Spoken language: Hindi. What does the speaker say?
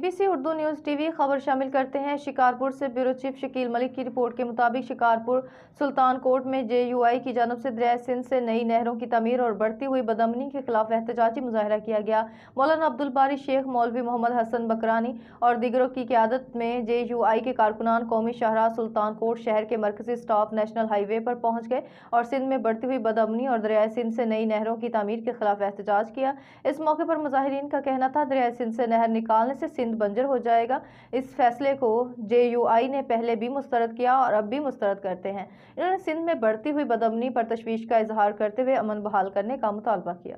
BBC उर्दू न्यूज़ टीवी खबर शामिल करते हैं। शिकारपुर से ब्यूरो चीफ शकील मलिक की रिपोर्ट के मुताबिक शिकारपुर सुल्तान कोट में JUI की जानब से दरिया सिंध से नई नहरों की तमीर और बढ़ती हुई बदअमनी के खिलाफ एहतजाजी मुजाहरा किया गया। मौलाना अब्दुल बारी शेख, मौलवी मोहम्मद हसन बकरानी और दीगरों की क़यादत में JUI के कारकुनान कौमी शाहराह सुल्तान कोट शहर के मरकजी स्टॉप नेशनल हाईवे पर पहुँच गए और सिंध में बढ़ती हुई बदअमनी और दरिया सिंध से नई नहरों की तमीर के खिलाफ एहतजाज किया। इस मौके पर मुजाहिरीन का कहना था दरिया सिंध से नहर निकालने से सिंध बंजर हो जाएगा। इस फैसले को JUI ने पहले भी मुस्तरद किया और अब भी मुस्तरद करते हैं। इन्होंने सिंध में बढ़ती हुई बदअमनी पर तशवीश का इजहार करते हुए अमन बहाल करने का मुतालबा किया।